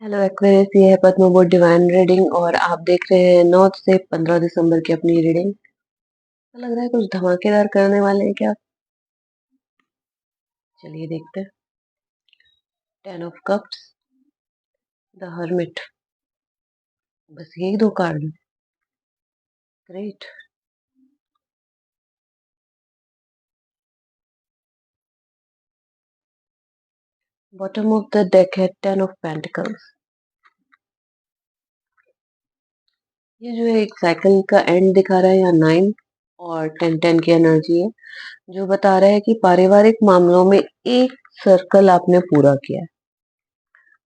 Hello Aquarius, ये है पद्म board divine reading और आप देख रहे हैं 9 से 15 दिसंबर की अपनी रीडिंग। तो लग रहा है कुछ धमाकेदार करने वाले हैं क्या? चलिए देखते हैं। 10 ऑफ कप्स, द हर्मिट, बस यही दो card. Great. Bottom of the deck है 10 ऑफ पेंटिकल्स। ये जो है एक साइकिल का एंड दिखा रहा है, या 9 और 10-10 की एनर्जी है, जो बता रहा है कि पारिवारिक मामलों में एक सर्कल आपने पूरा किया है।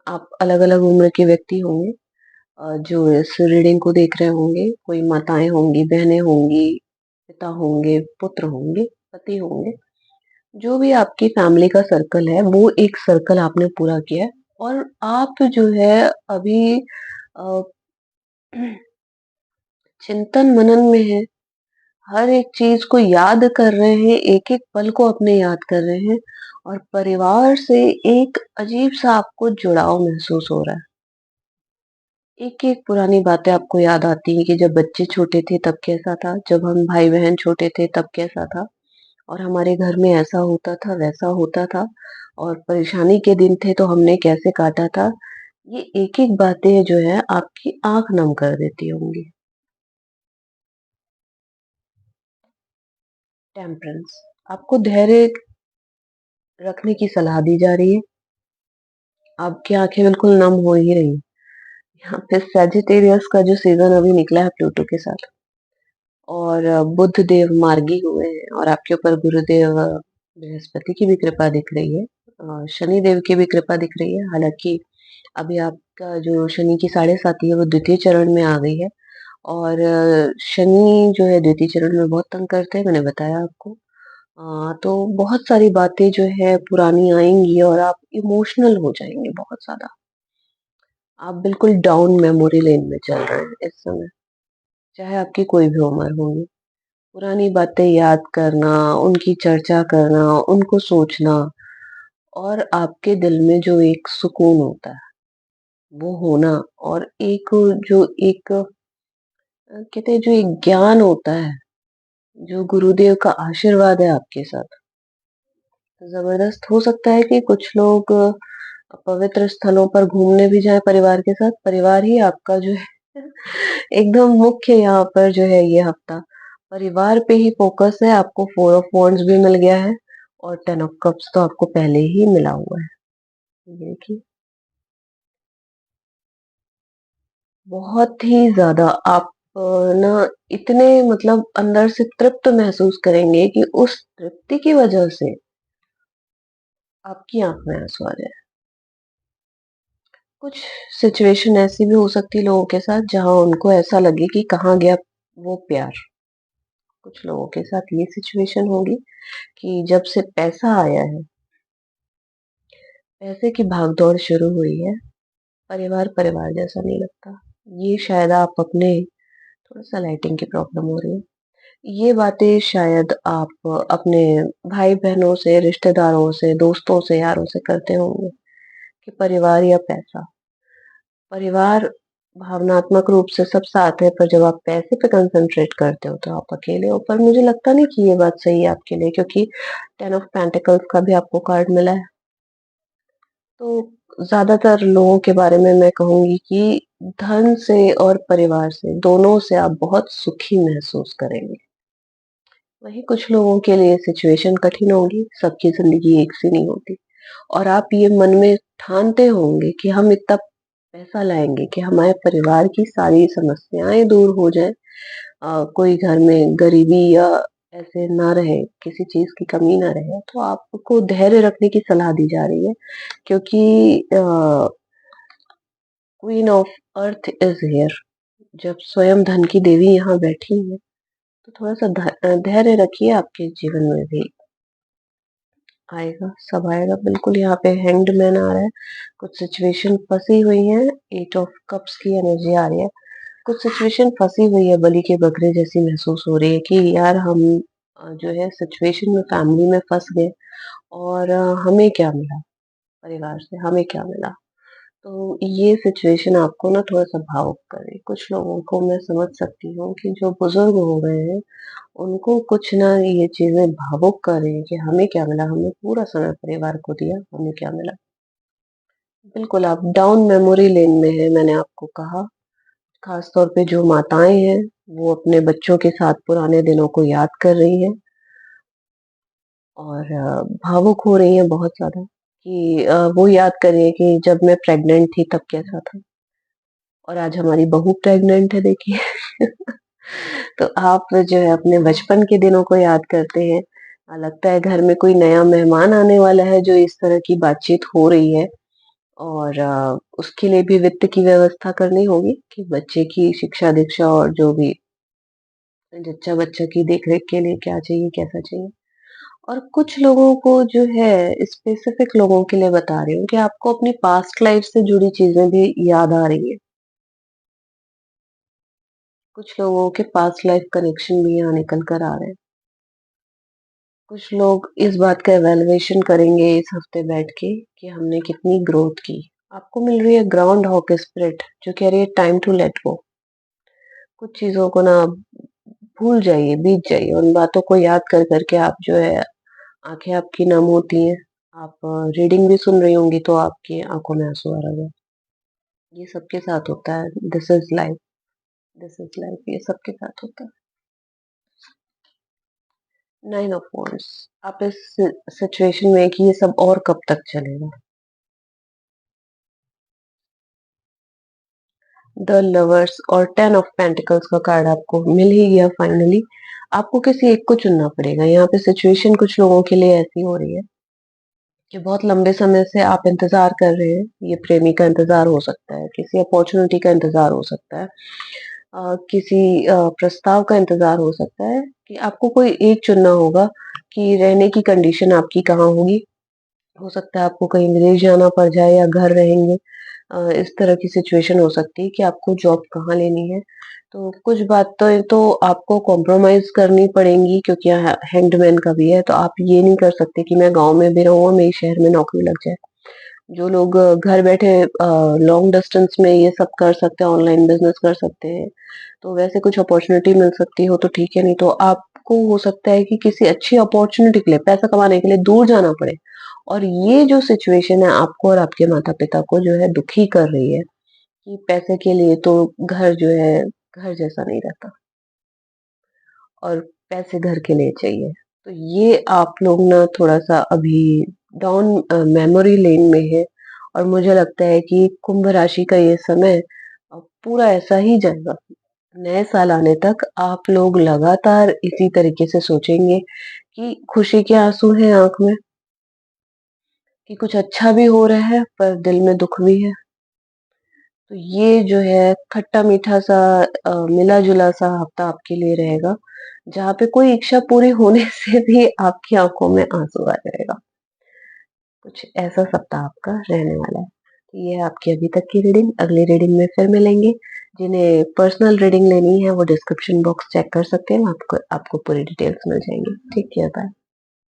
आप अलग अलग उम्र के व्यक्ति होंगे जो इस रीडिंग को देख रहे होंगे। कोई माताएं होंगी, बहनें होंगी, पिता होंगे, पुत्र होंगे, पति होंगे। जो भी आपकी फैमिली का सर्कल है वो एक सर्कल आपने पूरा किया है। और आप जो है अभी अ, चिंतन मनन में है। हर एक चीज को याद कर रहे हैं, एक एक पल को अपने याद कर रहे हैं। और परिवार से एक अजीब सा आपको जुड़ाव महसूस हो रहा है। एक-एक पुरानी बातें आपको याद आती हैं कि जब बच्चे छोटे थे तब कैसा था, जब हम भाई-बहन छोटे थे तब कैसा था, और हमारे घर में ऐसा होता था, वैसा होता था, और परेशानी के दिन थे तो हमने कैसे काटा था। ये एक-एक बातें जो है आपकी आँख नम कर देती होंगी। टेम्परेंस, आपको धैर्य रखने की सलाह दी जा रही है। आपकी आँखें बिल्कुल नम हो ही रही हैं। यहाँ पे सैजिटेरियस का जो सीज़न अभी निकला है प्लूटो के साथ, और बुध देव मार्गी हुए हैं, और आपके ऊपर गुरुदेव बृहस्पति की भी कृपा दिख रही है, शनि देव की भी कृपा दिख रही है। हालांकि अभी आपका जो शनि की साढ़े साती है वो द्वितीय चरण में आ गई है, और शनि जो है द्वितीय चरण में बहुत तंग करते हैं, मैंने बताया आपको। तो बहुत सारी बातें जो है पुरानी आएंगी और आप इमोशनल हो जाएंगे बहुत ज्यादा। आप बिल्कुल डाउन मेमोरी लेन में चल रहे हैं इस समय, चाहे आपकी कोई भी उम्र होगी। पुरानी बातें याद करना, उनकी चर्चा करना, उनको सोचना, और आपके दिल में जो एक सुकून होता है, वो होना, और एक जो एक कहते हैं जो एक ज्ञान होता है, जो गुरुदेव का आशीर्वाद है आपके साथ, तो ज़बरदस्त हो सकता है कि कुछ लोग पवित्र स्थलों पर घूमने भी जाएँ परिवार के साथ। परिवार ही आपका जो है एकदम मुख्य यहाँ पर जो है ये हफ्ता, परिवार पे ही फ़ोकस है। आपको 4 ऑफ वांड्स भी मिल गया है, और 10 ऑफ कप्स तो आपको पहले ही मिला हुआ है। ये देखिए, बहुत ही ज़्यादा आप ना इतने मतलब अंदर से तृप्त महसूस करेंगे कि उस तृप्ति की वजह से आपकी आँख में आँसू आ जाए। कुछ सिचुएशन ऐसी भी हो सकती है लोगों के साथ जहाँ उनको ऐसा लगे कि कहाँ गया वो प्यार। कुछ लोगों के साथ ये सिचुएशन होगी कि जब से पैसा आया है, पैसे की भागदौड़ शुरू हुई है, परिवार परिवार जैसा नहीं लगता। ये शायद आप अपने, थोड़ा-सा लाइटिंग की प्रॉब्लम हो रही है। ये बातें शायद आप अपने भाई-बहनों से, रिश्तेदारों से, दोस्तों से, यारों से करते होंगे कि परिवार या पैसा। परिवार भावनात्मक रूप से सब साथ है, पर जब आप पैसे पे कंसंट्रेट करते हो तो आप अकेले हो। पर मुझे लगता नहीं कि ये बात सही है आपके लिए, क्योंकि 10 ऑफ पेंटिकल्स का भी आपको कार्ड मिला है। तो ज़्यादातर लोगों के बारे में मैं कहूँगी कि धन से और परिवार से, दोनों से आप बहुत सुखी महसूस करेंगे। वहीं कुछ लोगों के लिए सिचुएशन कठिन होगी, सबकी ज़िंदगी एक सी नहीं होती। और आप ये मन में ठानते होंगे कि हम इतना पैसा लाएँगे कि हमारे परिवार की सारी समस्याएँ दूर हो जाएँ, कोई घर में गरीबी या ऐसे ना रहे, किसी चीज़ की कमी ना रहे। तो आपको धैर्य रखने की सलाह दी जा रही है, क्योंकि queen of earth is here. जब स्वयं धन की देवी यहाँ बैठी हैं, तो थोड़ा-सा धैर्य रखिए, आपके जीवन में भी आएगा, सब आएगा बिल्कुल। यहाँ पे हैंग्ड मैन आ रहा है, कुछ सिचुएशन फँसी हुई हैं, 8 ऑफ कप्स की एनर्जी आ रही है। कुछ सिचुएशन फँसी हुई है, बलि के बकरे जैसी महसूस हो रही है कि यार हम जो है सिचुएशन में, फैमिली में फँस गए, और हमें क्या मिला परिवार से, हमें क्या मिला? तो ये सिचुएशन आपको ना थोड़ा-सा भावुक करे। कुछ लोगों को मैं समझ सकती हूँ कि जो बुज़ुर्ग हो गए हैं, उनको कुछ ना ये चीज़ें भावुक कर रही हैं कि हमें क्या मिला? हमने पूरा समय परिवार को दिया, हमें क्या मिला? बिल्कुल, आप डाउन मेमोरी लेन में हैं, मैंने आपको कहा। ख़ास तौर पे जो माताएँ हैं, वो अपने बच्चों के साथ पुराने दिनों को याद कर रही हैं और भावुक हो रही हैं बहुत ज़्यादा कि वो याद कर रही हैं कि जब मैं प्रेग्नेंट थी तब कैसा था और आज हमारी बहू प्रेग्नेंट है देखिए। तो आप जो है अपने बचपन के दिनों को याद करते हैं। लगता है घर में कोई नया मेहमान आने वाला है जो इस तरह की बातचीत हो रही है और उसके लिए भी वित्त की व्यवस्था करनी होगी कि बच्चे की शिक्षा-दीक्षा और जो भी जच्चा-बच्चा की देख-रेख के लिए क्या चाहिए, कैसा चाहिए। और कुछ लोगों को जो है स्पेसिफिक लोगों के लिए बता रही हूँ कि आपको अपनी पास्ट लाइफ से जुड़ी चीज़ें भी याद आ रही हैं। कुछ लोगों के पास्ट लाइफ कनेक्शन भी यहाँ निकल कर आ रहे हैं। कुछ लोग इस बात का इवैल्यूएशन करेंगे इस हफ्ते बैठ के कि हमने कितनी ग्रोथ की। आपको मिल रही है ग्राउंड हॉक स्पिरिट जो कह रही है टाइम टू लेट गो। कुछ चीज़ों को ना आप भूल जाइए, बीत जाइए। उन बातों को याद कर कर के आप जो है आँखें आपकी नम होती हैं। आप रीडिंग भी सुन रही होंगी तो आपकी आँखों में आँसू आ रहे हैं। ये सबके साथ होता है। This is life, this is life ये सबके साथ होता है। 9 ऑफ वांड्स आप इस सिचुएशन में हैं कि ये सब और कब तक चलेगा? द लवर्स और 10 ऑफ पेंटिकल्स का कार्ड आपको मिल ही गया फाइनली। आपको किसी एक को चुनना पड़ेगा। यहाँ पे सिचुएशन कुछ लोगों के लिए ऐसी हो रही है कि बहुत लंबे समय से आप इंतज़ार कर रहे हैं। ये प्रेमी का इंतज़ार हो सकता है, किसी अपॉर्च्युनिटी का इंतज़ार हो सकता है, किसी प्रस्ताव का इंतज़ार हो सकता है कि आपको कोई एक चुनना होगा कि रहने की कंडीशन आपकी कहाँ होगी। हो सकता है आपको कहीं विदेश जाना पड़ जाए या घर रहेंगे। इस तरह की सिचुएशन हो सकती है कि आपको जॉब कहाँ लेनी है। तो कुछ बातें तो आपको कॉम्प्रोमाइज़ करनी पड़ेंगी क्योंकि यहाँ हैंगड का भी है, तो आप ये नहीं कर सकते कि मैं गाँव में भी रहूँ और मेरी शहर में नौकरी लग जाए। जो लोग घर बैठे लॉन्ग डिस्टेंस में ये सब कर सकते हैं, ऑनलाइन बिज़नेस कर सकते हैं, तो वैसे कुछ अपॉर्च्युनिटी मिल सकती हो तो ठीक है, नहीं तो आपको हो सकता है कि किसी अच्छी अपॉर्च्युनिटी के लिए, पैसा कमाने के लिए दूर जाना पड़े। और ये जो सिचुएशन है आपको और आपके माता-पिता को जो है दुखी कर रही है कि पैसे के लिए तो घर जो है घर जैसा नहीं रहता और पैसे घर के लिए चाहिए। तो ये आप लोग ना थोड़ा-सा अभी डाउन मेमोरी लेन में हैं और मुझे लगता है कि कुंभ राशि का ये समय पूरा ऐसा ही जाएगा। नए साल आने तक आप लोग लगातार इसी तरीके से सोचेंगे कि खुशी के आँसू हैं आँख में, कि कुछ अच्छा भी हो रहा है पर दिल में दुःख भी है। तो ये जो है खट्टा-मीठा सा मिला-जुला सा हफ्ता आपके लिए रहेगा, जहाँ पे कोई इच्छा पूरी होने से भी आपकी आँखों में आँसू आ जाएगा। कुछ ऐसा सप्ताह आपका रहने वाला है। तो ये है आपकी अभी तक की रीडिंग, अगली रीडिंग में फिर मिलेंगे। जिन्हें पर्सनल रीडिंग लेनी है वो डिस्क्रिप्शन बॉक्स चेक कर सकते हैं, आपको आपको पूरी डिटेल्स मिल जाएँगी। Take care, bye.